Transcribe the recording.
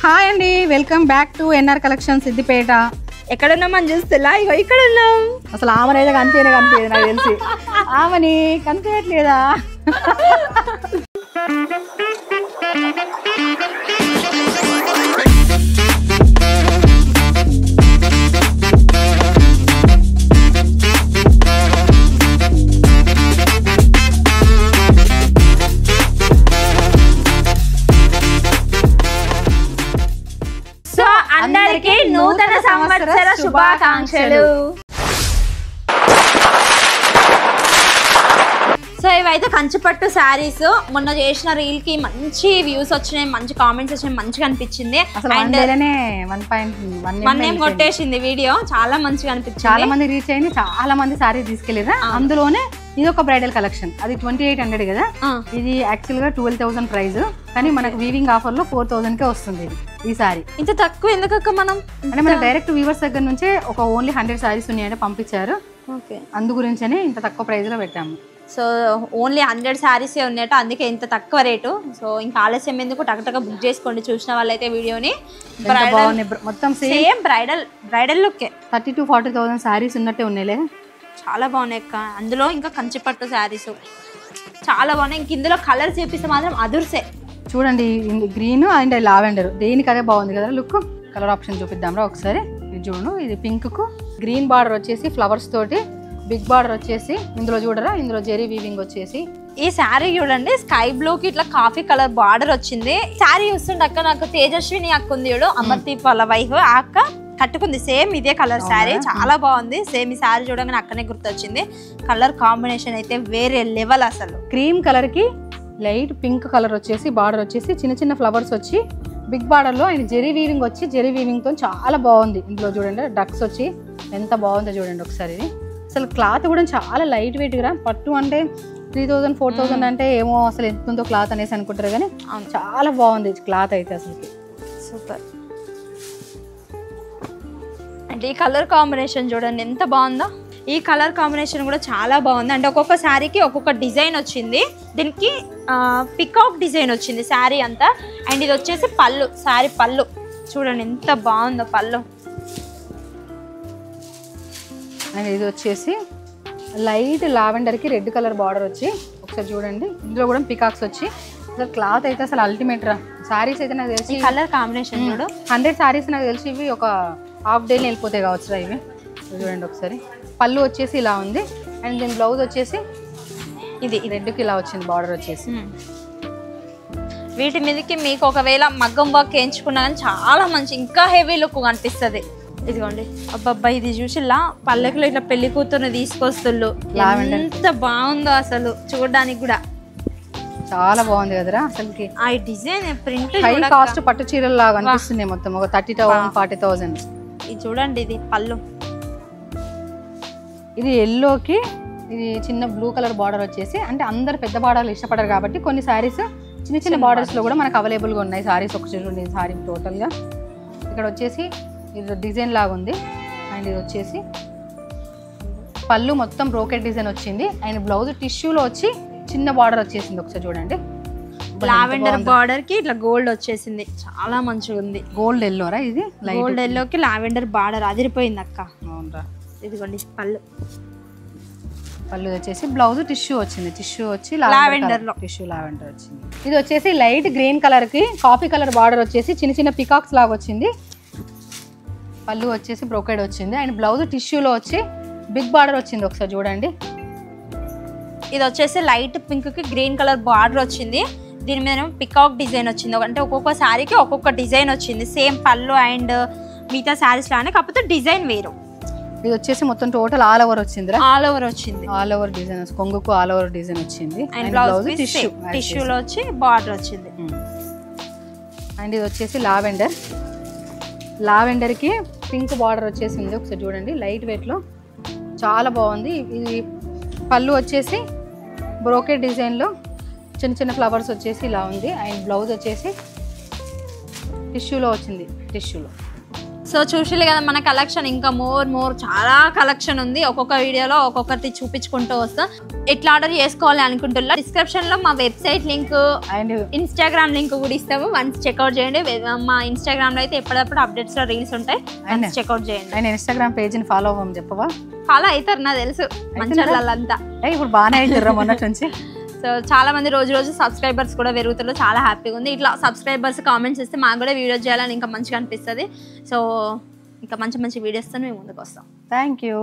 Hi అండి, welcome back to NR collection Siddipet. ఎక్కడున్నామని చూస్తేలా ఇగో ఇక్కడ ఉన్నాం. అసలు ఆమెనైతే కనిపించదు నాకు తెలిసి. ఆమెని కనిపించట్లేదా? అందరికీ నూతన సంవత్సర శుభాకాంక్షలు. సో ఇవైతే కంచిపట్టు శారీస్. మొన్న చేసిన రీల్ కి మంచి వ్యూస్ వచ్చినాయి, మంచి కామెంట్స్ వచ్చినాయి, మంచిగా అనిపించింది. కొట్టేసింది వీడియో, చాలా మంచిగా అనిపించింది. చాలా మంది రీచ్ అయింది, చాలా మంది శారీ తీసుకెళ్ళారు. అందులోనే ఇది ఒక బ్రైడల్ కలెక్షన్. అది 2800 కదా, ఇది యాక్చువల్ గా 12,000 ప్రైస్. కానీ మనకు వీవింగ్ ఆఫర్ లో 4,000 కే వస్తుంది ఈ సారీ. ఇంత తక్కువ ఎందుకక్క? మనం అంటే మన డైరెక్ట్ వీవర్స్ దగ్గర నుంచే ఒక ఓన్లీ 100 సారీస్ ఉన్నాయంటే పంపించారు. అందు గురించనే ఇంత తక్కువ ప్రైస్ లో పెట్టాము. సో ఓన్లీ 100 శారీసే ఉన్నాయట, అందుకే ఇంత తక్కువ రేటు. సో ఇంకా ఆలస్యం ఎందుకు, టక్ బుక్ చేసుకోండి. చూసిన వాళ్ళైతే వీడియోని. మొత్తం సేమ్ బ్రైడల్ లుక్కే 30,000 to 40,000 శారీస్ ఉన్నట్టే ఉన్నాయిలే. చాలా బాగున్నాయి అక్క. అందులో ఇంకా కంచిపట్టు శారీస్ చాలా బాగున్నాయి. ఇంక ఇందులో కలర్ చూపిస్తే మాత్రం అదుర్సే. చూడండి, గ్రీన్ అండ్ లావెండర్, దేనికి అదే బాగుంది కదా లుక్. కలర్ ఆప్షన్ చూపిద్దాంరా ఒకసారి. ఇది చూడు, ఇది పింక్ కు గ్రీన్ బార్డర్ వచ్చేసి ఫ్లవర్స్ తోటి, బిగ్ బార్డర్ వచ్చేసి ఇందులో చూడరా, ఇందులో జెరీ వీవింగ్ వచ్చేసి. ఈ శారీ చూడండి, స్కై బ్లూ కి ఇట్లా కాఫీ కలర్ బార్డర్ వచ్చింది. శారీ చూస్తుండే అక్క నాకు తేజస్విని అక్క ఉంది చూడు, అమర్దీప్ వాళ్ళ వైఫ్, ఆ అక్క కట్టుకుంది సేమ్ ఇదే కలర్ శారీ. చాలా బాగుంది. సేమ్ ఈ శారీ చూడగానే అక్కనే గుర్తొచ్చింది. కలర్ కాంబినేషన్ అయితే వేరే లెవెల్ అసలు. క్రీమ్ కలర్ కి లైట్ పింక్ కలర్ వచ్చేసి, బార్డర్ వచ్చేసి చిన్న చిన్న ఫ్లవర్స్ వచ్చి, బిగ్ బార్డర్ లో ఆయన జెరీ వీవింగ్ వచ్చి, జెరీ వీవింగ్ తో చాలా బాగుంది. ఇందులో చూడండి డక్స్ వచ్చి ఎంత బాగుందో చూడండి ఒకసారి. అసలు క్లాత్ కూడా చాలా లైట్ వెయిట్ గా. పట్టు అంటే 3,000 4,000 అంటే ఏమో అసలు ఎంత ఉందో క్లాత్ అనేసి అనుకుంటారు, కానీ చాలా బాగుంది క్లాత్ అయితే అసలు సూపర్. అంటే ఈ కలర్ కాంబినేషన్ చూడండి ఎంత బాగుందో. ఈ కలర్ కాంబినేషన్ కూడా చాలా బాగుంది. అంటే ఒక్కొక్క శారీకి ఒక్కొక్క డిజైన్ వచ్చింది. దీనికి పికాక్ డిజైన్ వచ్చింది శారీ అంతా. అండ్ ఇది వచ్చేసి పళ్ళు, శారీ పళ్ళు చూడండి ఎంత బాగుందో పళ్ళు. అండ్ ఇది వచ్చేసి లైట్ లావెండర్ కి రెడ్ కలర్ బార్డర్ వచ్చి, ఒకసారి చూడండి ఇందులో కూడా పికాక్స్ వచ్చి. అసలు క్లాత్ అయితే అసలు అల్టిమేట్ రా. శారీస్ అయితే నాకు తెలిసి కలర్ కాంబినేషన్ చూడు, 100 శారీస్ నాకు తెలిసి ఇవి ఒక హాఫ్ డేలో వెళ్ళిపోతాయి కావచ్చు రా ఇవి. చూడండి ఒకసారి. పళ్ళు వచ్చేసి ఇలా ఉంది. అండ్ దీని బ్లౌజ్ వచ్చేసి ఇది రెడ్కి ఇలా వచ్చింది బార్డర్ వచ్చేసి. వీటి మీదకి మీకు ఒకవేళ మగ్గం వర్క్ వేయించుకున్నా కానీ చాలా మంచి, ఇంకా హెవీ లుక్ కనిపిస్తుంది. ఇదిగోండి అబ్బాబ్బా, ఇది చూసిలా పల్లెకులో ఇట్లా పెళ్లి కూతుర్ని తీసుకొస్తుళ్ళు. ఎంత బాగుందో అసలు చూడడానికి కూడా. చాలా బాగుంది కదరా అసలుకి. ఆ డిజైన్ ప్రింట్ హై కాస్ట్ పట్టు చీరలు లాగా అనిపిస్తుంది. మొత్తం ఒక 30,000 40,000. ఇది చూడండి, ఇది పళ్ళు. ఇది ఎల్లోకి ఇది చిన్న బ్లూ కలర్ బార్డర్ వచ్చేసి, అంటే అందరు పెద్ద బార్డర్లు ఇష్టపడరు కాబట్టి కొన్ని శారీస్ చిన్న చిన్న బార్డర్స్ లో కూడా మనకు అవైలబుల్గా ఉన్నాయి శారీస్. ఒక చూడండి శారీ టోటల్ గా ఇక్కడ వచ్చేసి ఇది డిజైన్ లాగా ఉంది. అండ్ ఇది వచ్చేసి పళ్ళు మొత్తం బ్రోకెట్ డిజైన్ వచ్చింది. అండ్ బ్లౌజ్ టిష్యూలో వచ్చి చిన్న బార్డర్ వచ్చేసింది. ఒకసారి చూడండి, లావెండర్ బార్డర్ కి ఇట్లా గోల్డ్ వచ్చేసింది. చాలా మంచిగా ఉంది. గోల్డ్ ఎల్లోరా ఇది, గోల్డ్ ఎల్లోకి లావెండర్ బార్డర్ అదిరిపోయింది అక్క. అవునరా. ఇదిగోండి పళ్ళు. పళ్ళు వచ్చేసి బ్లౌజ్ టిష్యూ వచ్చింది. టిష్యూ వచ్చి లావెండర్ లో టిష్యూ లావెండర్ వచ్చింది. ఇది వచ్చేసి లైట్ గ్రీన్ కలర్ కి కాఫీ కలర్ బార్డర్ వచ్చేసి చిన్న చిన్న పికాక్స్ లాగా వచ్చింది. పళ్ళు వచ్చేసి బ్రోకెడ్ వచ్చింది. అండ్ బ్లౌజ్ టిష్యూలో వచ్చి బిగ్ బార్డర్ వచ్చింది. ఒకసారి చూడండి. ఇది వచ్చేసి లైట్ పింక్ కి గ్రీన్ కలర్ బార్డర్ వచ్చింది. దీని మీద పికాక్ డిజైన్ వచ్చింది. అంటే ఒక్కొక్క శారీకి ఒక్కొక్క డిజైన్ వచ్చింది. సేమ్ పళ్ళు అండ్ మిగతా శారీస్ లానే, కాకపోతే డిజైన్ వేరు. ఇది వచ్చేసి మొత్తం టోటల్ ఆల్ ఓవర్ వచ్చింది. ఆల్ ఓవర్ వచ్చింది. ఆల్ ఓవర్ డిజైన్, కొంగుకు ఆల్ ఓవర్ డిజైన్ వచ్చింది. అండ్ బ్లౌజ్ టిష్యూలో వచ్చి బార్డర్ వచ్చింది. అండ్ ఇది వచ్చేసి లావెండర్. లావెండర్ కి పింక్ బార్డర్ వచ్చేసింది. ఒకసారి చూడండి, లైట్ వెయిట్ లో చాలా బాగుంది. ఇది పళ్ళు వచ్చేసి బ్రోకెట్ డిజైన్ లో చిన్న చిన్న ఫ్లవర్స్ వచ్చేసి ఇలా ఉంది. అండ్ బ్లౌజ్ వచ్చేసి టిష్యూలో వచ్చింది. టిష్యూలో సో చూసిలే కదా మన కలెక్షన్, ఇంకా మోర్ చాలా కలెక్షన్ ఉంది. ఒక్కొక్క వీడియోలో ఒక్కొక్కటి చూపించుకుంటూ వస్తాం. ఎట్లా ఆర్డర్ చేసుకోవాలి అనుకుంటున్నా డిస్క్రిప్షన్ లో మా website link and Instagram link కూడా ఇస్తాము. వన్స్ చెక్అవుట్ చేయండి. మా ఇన్స్టాగ్రామ్ లో అయితే ఎప్పటికప్పుడు అప్డేట్స్ లో రీల్స్ ఉంటాయి, చెక్అవుట్ చేయండి. అండ్ ఇన్స్టాగ్రామ్ పేజ్ని ఫాలో అవ్వమని చెప్పవా? ఫాలో అవుతారు నాకు తెలుసు, మంచి వాళ్ళంతా. ఇప్పుడు బాగానే అవుతారా మొన్నటి నుంచి? సో చాలా మంది రోజు సబ్స్క్రైబర్స్ కూడా పెరుగుతారు, చాలా హ్యాపీగా ఉంది. ఇట్లా సబ్స్క్రైబర్స్ కామెంట్స్ ఇస్తే మాకు కూడా వీడియో చేయాలని ఇంకా మంచిగా అనిపిస్తుంది. సో ఇంకా మంచి వీడియోస్తో మేము ముందుకు వస్తాం. Thank you.